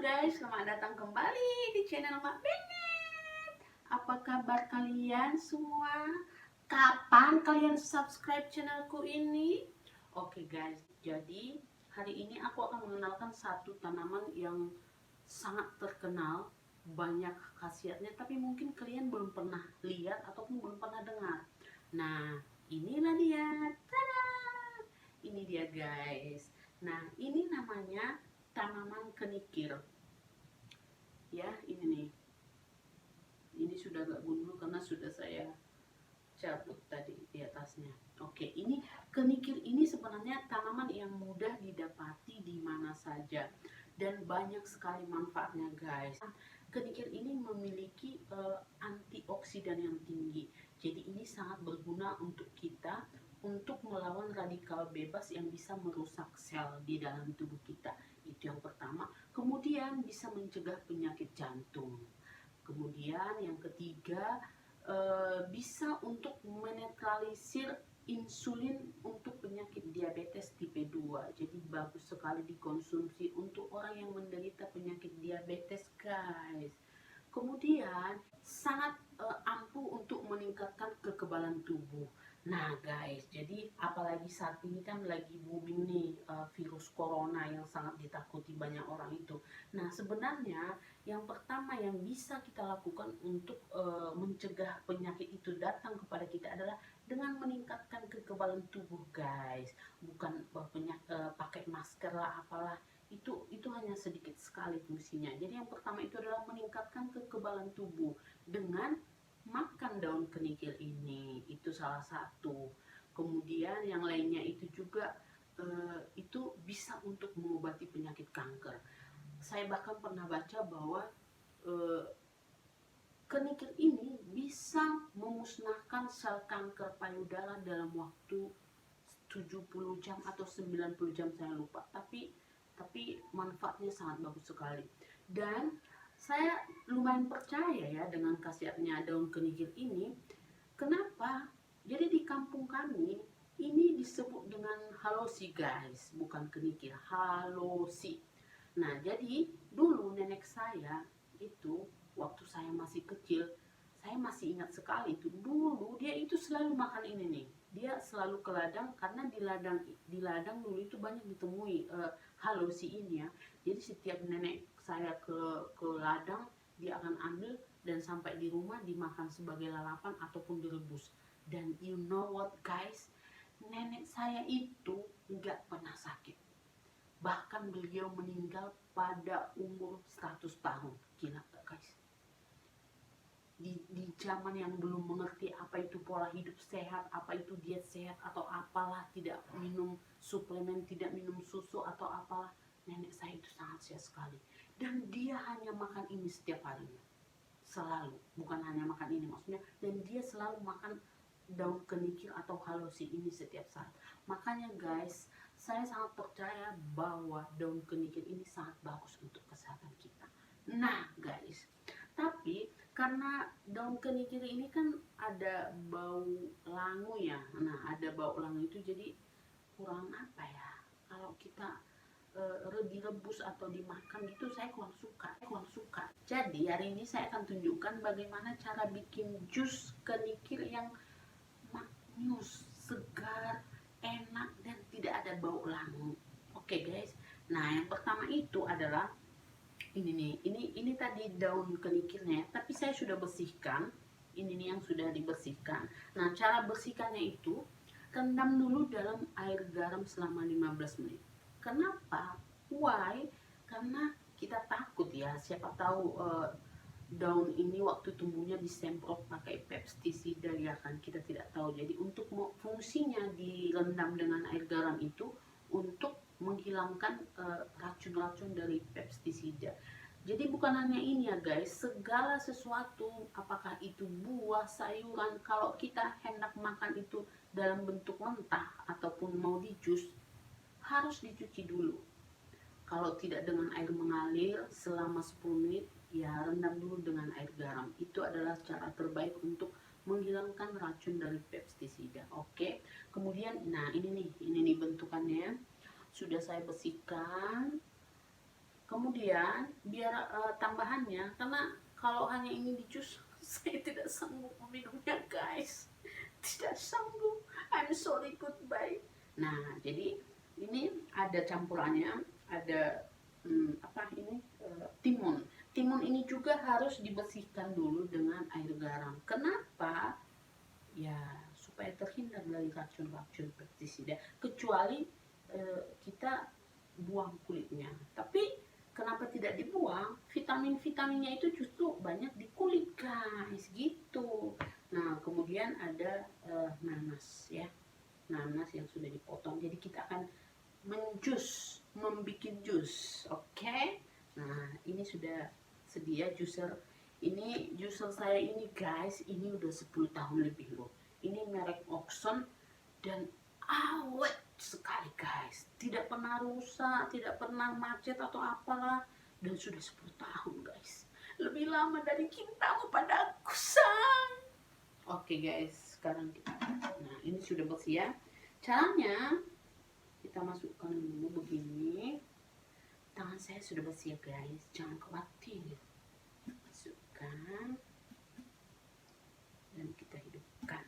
guys, selamat datang kembali di channel Mak Bennett. Apa kabar kalian semua? Kapan kalian subscribe channelku ini? Oke guys, jadi hari ini aku akan mengenalkan satu tanaman yang sangat terkenal, banyak khasiatnya, tapi mungkin kalian belum pernah lihat ataupun belum pernah dengar. Nah, inilah dia. Tada! Ini dia guys. Nah, ini namanya tanaman kenikir. Ya, ini nih. Ini sudah agak gundul karena sudah saya cabut tadi di atasnya. Oke, ini kenikir ini sebenarnya tanaman yang mudah didapati di mana saja dan banyak sekali manfaatnya, guys. Kenikir ini memiliki antioksidan yang tinggi. Jadi ini sangat berguna untuk kita untuk melawan radikal bebas yang bisa merusak sel di dalam tubuh kita. Itu yang pertama. Kemudian bisa mencegah penyakit jantung. Kemudian yang ketiga, bisa untuk menetralisir insulin untuk penyakit diabetes tipe 2. Jadi bagus sekali dikonsumsi untuk orang yang menderita penyakit diabetes, guys. Kemudian sangat ampuh untuk meningkatkan kekebalan tubuh. Nah guys, jadi apalagi saat ini kan lagi booming nih virus corona yang sangat ditakuti banyak orang itu. Nah sebenarnya yang pertama yang bisa kita lakukan untuk mencegah penyakit itu datang kepada kita adalah dengan meningkatkan kekebalan tubuh, guys. Bukan pakai masker lah apalah, itu hanya sedikit sekali fungsinya. Jadi yang pertama itu adalah meningkatkan kekebalan tubuh dengan makan daun kenikir ini, itu salah satu. Kemudian yang lainnya itu juga itu bisa untuk mengobati penyakit kanker. Saya bahkan pernah baca bahwa kenikir ini bisa memusnahkan sel kanker payudara dalam waktu 70 jam atau 90 jam, saya lupa. Tapi manfaatnya sangat bagus sekali. Dan saya lumayan percaya ya dengan khasiatnya daun kenikir ini. Kenapa? Jadi di kampung kami ini disebut dengan halosi, guys, bukan kenikir, halosi. Nah, jadi dulu nenek saya itu waktu saya masih kecil, saya masih ingat sekali itu dulu dia itu selalu makan ini nih. Dia selalu ke ladang karena di ladang dulu itu banyak ditemui halosi ini ya. Jadi setiap nenek saya ke ladang, dia akan ambil dan sampai di rumah dimakan sebagai lalapan ataupun direbus. Dan you know what guys, nenek saya itu nggak pernah sakit. Bahkan beliau meninggal pada umur 100 tahun. Gila gak guys? Di zaman yang belum mengerti apa itu pola hidup sehat, apa itu diet sehat atau apalah, tidak minum suplemen, tidak minum susu atau apalah, nenek saya itu sangat sehat sekali. Dan dia hanya makan ini setiap harinya, selalu, bukan hanya makan ini maksudnya, dan dia selalu makan daun kenikir atau halosi ini setiap saat. Makanya guys, saya sangat percaya bahwa daun kenikir ini sangat bagus untuk kesehatan kita. Nah guys, tapi karena daun kenikir ini kan ada bau langu ya. Nah ada bau langu itu jadi kurang apa ya, kalau kita direbus atau dimakan gitu saya kurang suka. Jadi hari ini saya akan tunjukkan bagaimana cara bikin jus kenikir yang maknyus, segar, enak dan tidak ada bau langu. Oke guys. Nah yang pertama itu adalah ini nih, ini tadi daun kenikirnya, tapi saya sudah bersihkan. Ini nih yang sudah dibersihkan. Nah, cara bersihkannya itu rendam dulu dalam air garam selama 15 menit. Kenapa? Why? Karena kita takut ya, siapa tahu daun ini waktu tumbuhnya disemprot pakai pestisida ya kan, kita tidak tahu. Jadi untuk fungsinya direndam dengan air garam itu untuk menghilangkan racun-racun dari pestisida. Jadi bukan hanya ini ya guys, segala sesuatu, apakah itu buah, sayuran, kalau kita hendak makan itu dalam bentuk mentah ataupun mau di jus, harus dicuci dulu. Kalau tidak dengan air mengalir selama 10 menit, ya rendam dulu dengan air garam. Itu adalah cara terbaik untuk menghilangkan racun dari pestisida. Oke. Kemudian, nah ini nih bentukannya. Sudah saya bersihkan. kemudian biar tambahannya, karena kalau hanya ini di jus saya tidak sanggup meminumnya guys, tidak sanggup, I'm sorry, goodbye. Nah jadi ini ada campurannya, ada timun. Timun ini juga harus dibersihkan dulu dengan air garam. Kenapa? Ya supaya terhindar dari racun-racun pestisida, kecuali kita buang kulitnya. Tapi kenapa tidak dibuang? Vitamin-vitaminnya itu justru banyak di kulit guys, gitu. Nah kemudian ada nanas ya, nanas yang sudah dipotong. Jadi kita akan membuat jus, oke? Nah ini sudah sedia juicer. Ini juicer saya ini guys, ini udah 10 tahun lebih loh. Ini merek Oxon dan awet sekali guys, tidak pernah rusak, tidak pernah macet atau apalah, dan sudah 10 tahun guys, lebih lama dari cintamu padaku sang. Oke guys, sekarang kita, nah ini sudah bersih ya. Caranya kita masukkan dulu begini. Tangan saya sudah bersih ya guys, jangan khawatir. Masukkan dan kita hidupkan.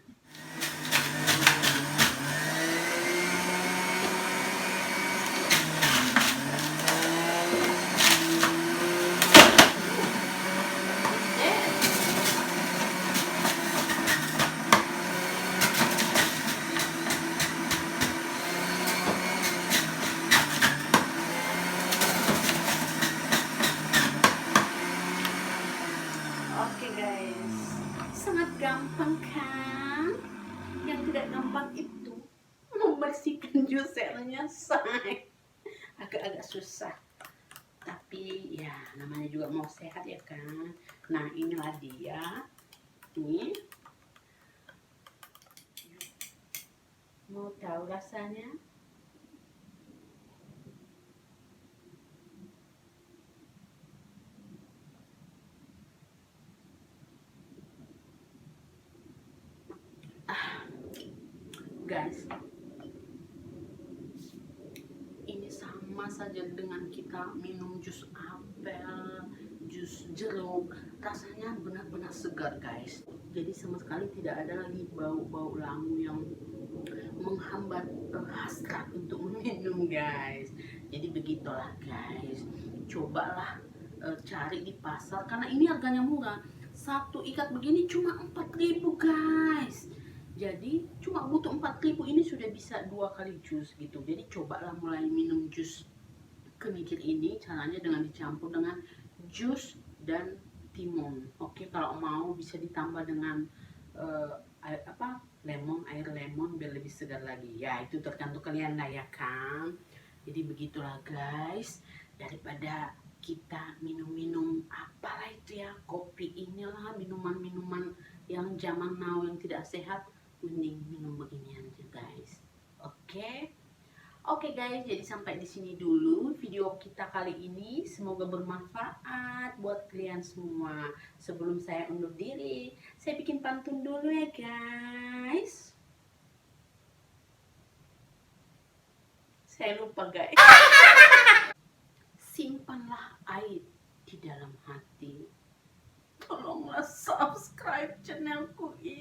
Oke guys, sangat gampang kan? Yang tidak gampang itu membersihkan juicernya, say. Agak-agak susah. Tapi ya namanya juga mau sehat ya kan. Nah inilah dia. Nih. Mau tahu rasanya? Guys, ini sama saja dengan kita minum jus apel, jus jeruk. Rasanya benar-benar segar guys. Jadi sama sekali tidak ada lagi bau-bau langu yang menghambat hasrat untuk minum guys. Jadi begitulah guys, cobalah cari di pasar, karena ini harganya murah. Satu ikat begini cuma 4.000 guys. Jadi cuma butuh 4.000, ini sudah bisa 2 kali jus gitu. Jadi cobalah mulai minum jus kemikir ini. Caranya dengan dicampur dengan jus dan timun. Oke, kalau mau bisa ditambah dengan air lemon biar lebih segar lagi. Ya itu tergantung kalian lah ya kan. Jadi begitulah guys, daripada kita minum-minum apalah itu ya, kopi inilah, minuman-minuman yang zaman now yang tidak sehat, mending minum beginian aja guys. Oke guys, jadi sampai di sini dulu video kita kali ini. Semoga bermanfaat buat kalian semua. Sebelum saya undur diri, saya bikin pantun dulu ya guys. Saya lupa guys. Simpanlah air di dalam hati. Tolonglah subscribe channelku ini.